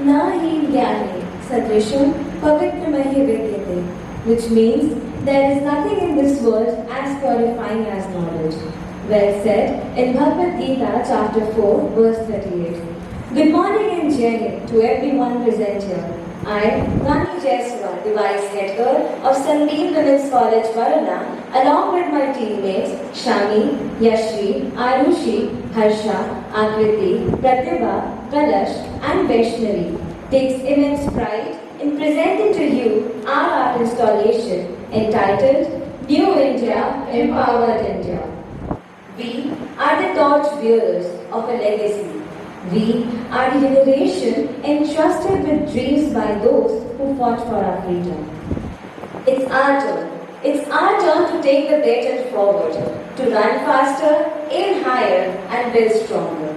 Na hi gyane sadrisham pavitramahi vidyate, which means there is nothing in this world as purifying as knowledge. Well said in Bhagavad Gita chapter 4 verse 38. Good morning and Jai to everyone present here. I, Rani Jaiswal, the Vice Head Girl of Sunbeam Women's College, Varuna, along with my teammates Shami, Yashri, Arushi, Harsha, Akriti, Pratibha, Kalash and Vaishnavi, takes immense pride in presenting to you our art installation entitled New India, Empowered India. We are the torch bearers of a legacy. We are the generation entrusted with dreams by those who fought for our freedom. It's our turn. It's our turn to take the baton forward, to run faster, aim higher, and build stronger.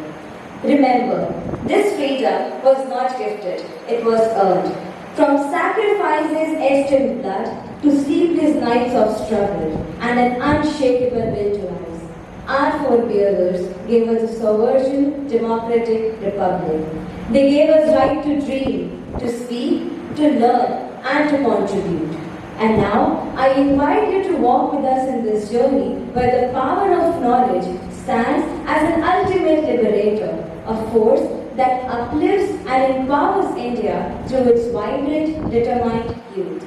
Remember, this freedom was not gifted, it was earned. From sacrifices etched in blood to sleepless nights of struggle and an unshakable will to rise. Our forebearers gave us a sovereign, democratic republic. They gave us right to dream, to speak, to learn, and to contribute. And now, I invite you to walk with us in this journey where the power of knowledge stands as an ultimate liberator, a force that uplifts and empowers India through its vibrant, determined youth.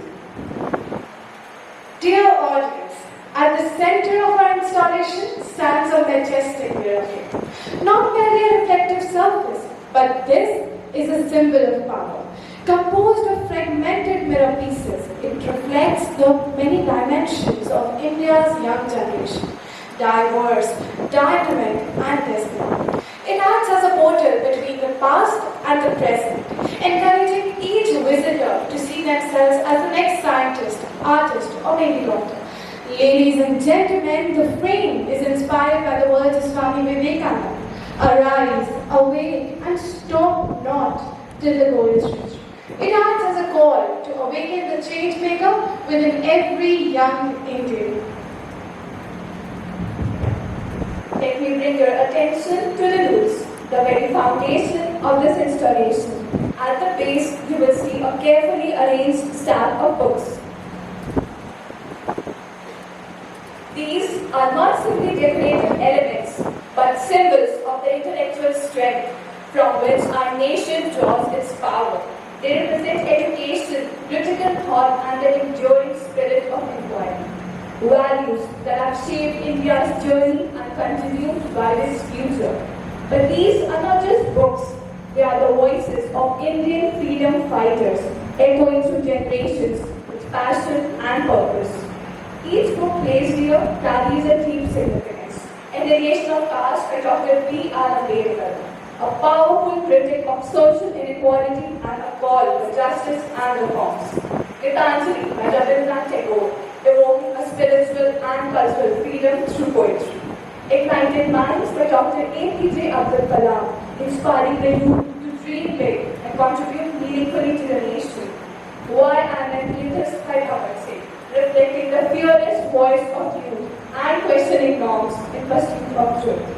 Dear audience, at the center of our installation stands a majestic mirror. Not merely a reflective surface, but this is a symbol of power. Composed of fragmented mirror pieces, it reflects the many dimensions of India's young generation. Diverse, dynamic, and destiny. It acts as a portal between the past and the present, encouraging each visitor to see themselves as the next scientist, artist, or maybe doctor. Ladies and gentlemen, the frame is inspired by the words of Swami Vivekananda. Arise, awake, and stop not till the goal is reached. It acts as a call to awaken the change maker within every young Indian. Let me bring your attention to the roots, the very foundation of this installation. At the base, you will see a carefully arranged stack of books. These are not simply decorative elements, but symbols of the intellectual strength from which our nation draws its power. They represent education, critical thought, and the enduring spirit of inquiry. Values that have shaped India's journey and continue to guide its future. But these are not just books, they are the voices of Indian freedom fighters, echoing through generations with passion and purpose. Each book placed here carries a deep significance. A narration of caste by Dr. B.R. Ambedkar, a powerful critic of social inequality and a call for justice and reforms. Gitanjali by Rabindranath Tagore, evoking a spiritual and cultural freedom through poetry. Ignited Minds by Dr. A.P.J. Abdul Kalam, inspiring the youth to dream big and contribute meaningfully to the nation. Why I am an atheist by Bhagat Singh, reflecting the fearless voice of youth and questioning norms in pursuit of truth.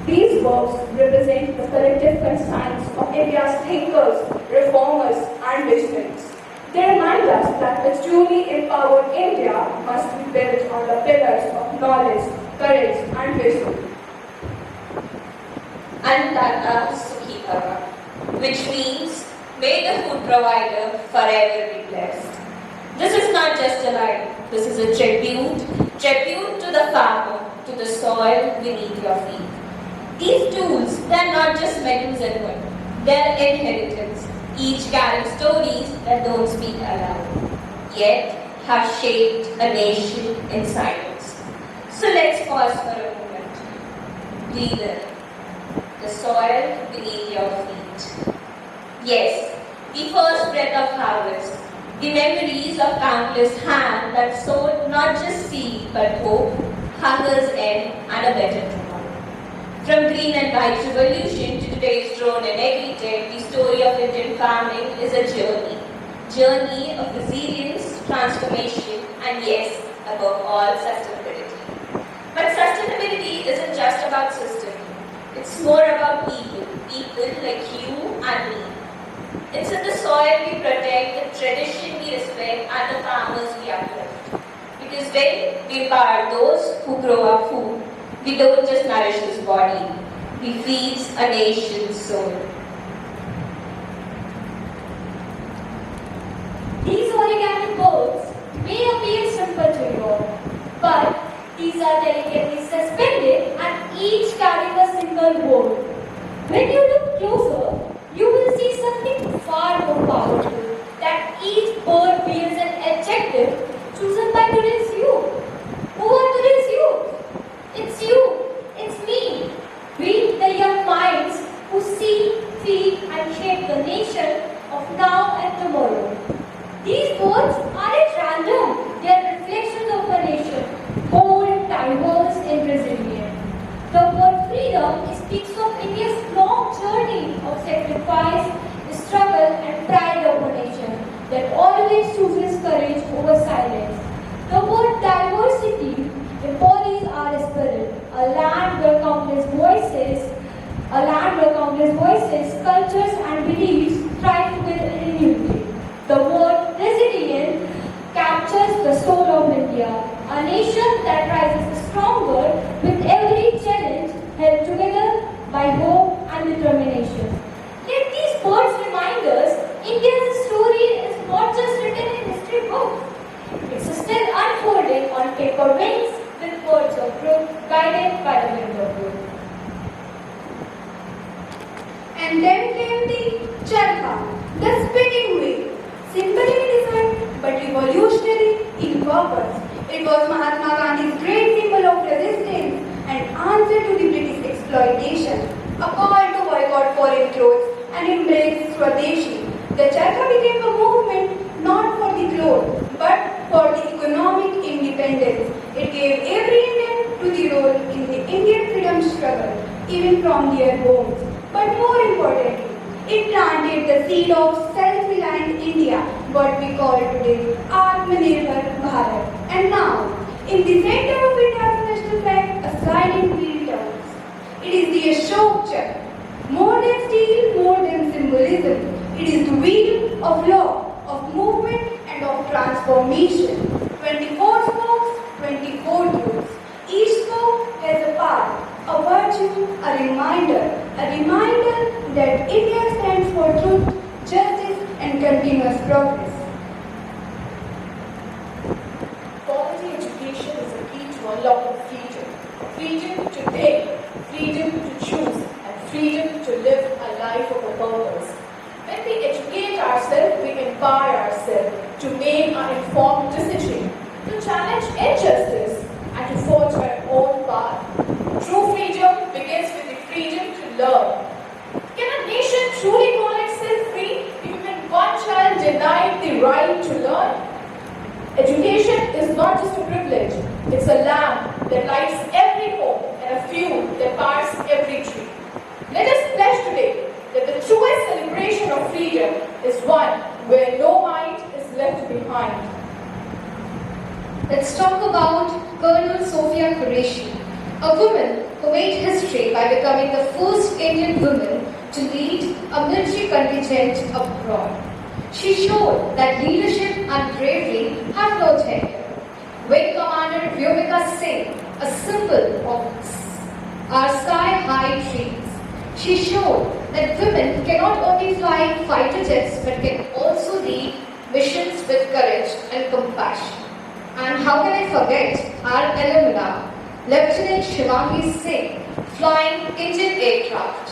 These works represent the collective conscience of India's thinkers, reformers, and visionaries. They remind us that a truly empowered India must be built on the pillars of knowledge, courage, and vision. Annadata Sukhikara, which means, may the food provider forever be blessed. This is not just a line, this is a tribute to the farmer, to the soil beneath your feet. These tools, they are not just metals and wood, they are inheritance, each carrying stories that don't speak aloud, yet have shaped a nation in silence. So let's pause for a moment. Breathe in, the soil beneath your feet. Yes, the first breath of harvest, the memories of countless hands that sowed not just seed but hope, hunger's end, and a better tomorrow. From green and white revolution to today's drone and agri-tech, the story of Indian farming is a journey of resilience, transformation, and yes, above all, sustainability. But sustainability isn't just about system. It's more about people like you and me. It's tradition we respect and the farmers we uplift. It is when we empower those who grow our food, we don't just nourish this body, we feed a nation's soul. These origami boards may appear simple to you all, but these are delicately suspended and each carrying a single board. When you look closer, you will see something far more powerful, that each board bears an adjective chosen by today's youth. Who are today's youth? It's you, it's me. We, the young minds who see, feel and shape the nation of now and tomorrow. These boards aren't random, they are reflections of a nation, bold, diverse and resilient. The word freedom speaks of India's long journey of sacrifice, struggle and pride of a nation that always chooses courage over silence. The word diversity embodies our spirit, a land where countless voices, cultures and beliefs thrive together in unity. The word resilient captures the soul of India, a nation that rises stronger with every challenge held together by hope and determination. Let these words remind us India's story is not just written in history books. It's still unfolding on paper wings with words of truth guided by the wind of truth. And then came the charkha, the spinning wheel. Simple in design but revolutionary in purpose. It was Mahatma Gandhi's great symbol of resistance and answer to the British exploitation, a call to boycott foreign clothes and embrace Swadeshi. The charkha became a movement not for the clothes but for the economic independence. It gave every Indian to the role in the Indian freedom struggle, even from their homes. But more importantly, it planted the seed of self-reliant India, what we call today Atmanirbhar Bharat. And now, in the center of India's national flag, a silent wheel turns. It is the Ashok Chakra. More than steel, more than symbolism. It is the wheel of law, of movement and of transformation. 24 spokes, 24 truths. Each spoke has a path, a virtue, a reminder that India stands for truth, justice and continuous progress. Quality education is a key to unlocking freedom. Freedom to think, freedom to choose, and freedom to live a life of a purpose. When we educate ourselves, we empower ourselves to make an informed decision, to challenge injustice, and to forge our own path. True freedom begins with the freedom to learn. Can a nation truly call itself free if even one child denied the right to learn? Education is not just a privilege, it's a lamp that lights every home and a fuel that powers every tree. Let us pledge today that the truest celebration of freedom is one where no mind is left behind. Let's talk about Colonel Sophia Qureshi, a woman who made history by becoming the first Indian woman to lead a military contingent abroad. She showed that leadership and bravery have no gender. Wing Commander Vyomika Singh, a symbol of our sky-high dreams, she showed that women cannot only fly fighter jets but can also lead missions with courage and compassion. And how can I forget our alumna, Lieutenant Shivangi Singh, flying Indian aircraft.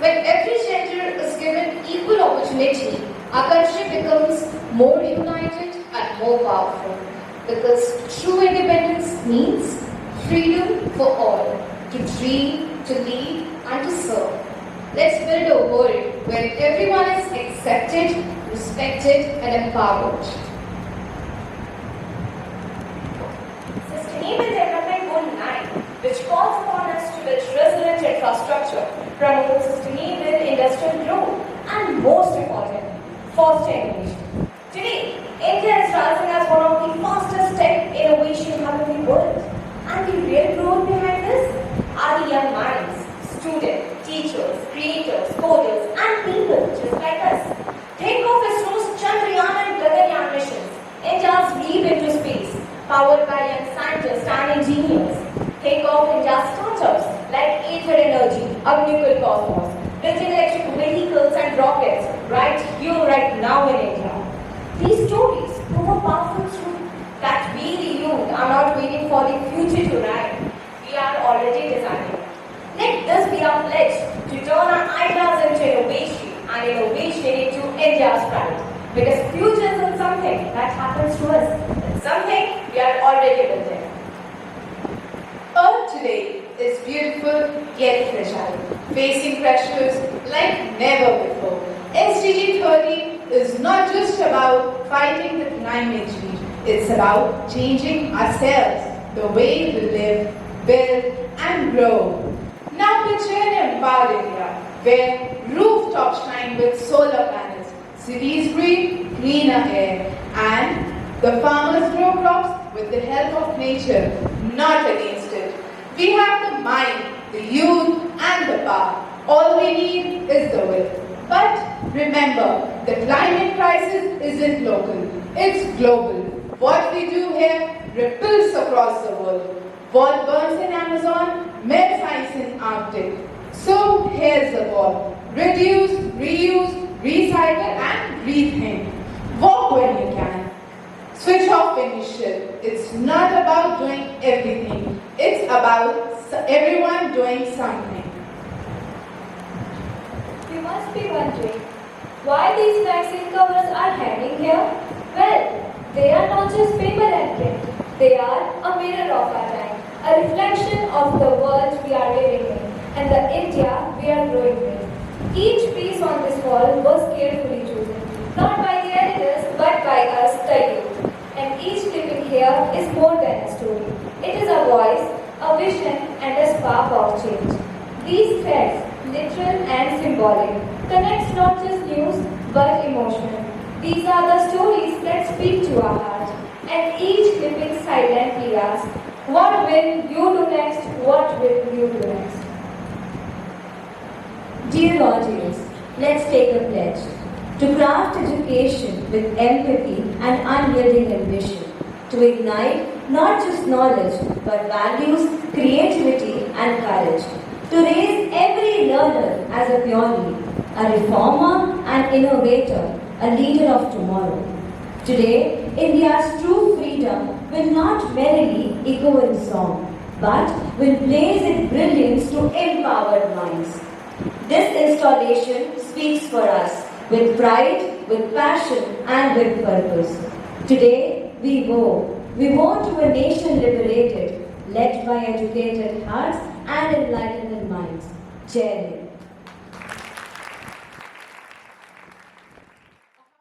When every gender is given equal opportunity, our country becomes more united and more powerful. Because true independence means freedom for all, to dream, to lead and to serve. Let's build a world where everyone is accepted, respected and empowered. Sustainable Development Goal 9, which calls upon us to build resilient infrastructure, promote sustainable industrial growth, and most importantly, foster innovation. Today, India is rising as one of the fastest tech innovation hubs in the world. And the real growth behind this are the young minds, students, teachers, creators, coders, and people just like us. Think of ISRO's Chandrayaan and Gaganyaan right here, right now in India. These stories prove a powerful truth that we, the youth, are not waiting for the future to arrive. We are already designing it. Let this be our pledge to turn our ideas into innovation and innovation into India's pride. Because future isn't something that happens to us, it's something we are already building. Earth today is beautiful yet fragile, facing pressures like never before. SDG 13 is not just about fighting the climate change, it's about changing ourselves, the way we live, build, and grow. Now picture an empowered India where rooftops shine with solar panels, cities breathe cleaner air, and the farmers grow crops with the help of nature, not against it. We have the mind, the youth, and the power. All we need is the will. But remember, the climate crisis isn't local, it's global. What we do here ripples across the world. What burns in Amazon melts ice in Arctic. So here's the ball. Reduce, reuse, recycle, and rethink. Walk when you can. Switch off when you should. It's not about doing everything. It's about everyone doing something. You must be wondering why these vaccine covers are hanging here. Well, they are not just paper and print. They are a mirror of our time, a reflection of the world we are living in and the India we are growing with. Each piece on this wall was carefully chosen, not by the editors but by us, the youth. And each clipping here is more than a story. It is a voice, a vision, and a spark of change. These threads, literal and symbolic, connect not just news but emotion. These are the stories that speak to our heart, and each clipping silently asks, what will you do next? What will you do next? Dear audience, let's take a pledge to craft education with empathy and unyielding ambition, to ignite not just knowledge but values, creativity and courage, to raise every learner as a pioneer, a reformer and innovator, a leader of tomorrow. Today, India's true freedom will not merely echo in song, but will blaze its brilliance to empowered minds. This installation speaks for us with pride, with passion, and with purpose. Today, we vow to a nation liberated, led by educated hearts and enlightened minds. Jai Hind.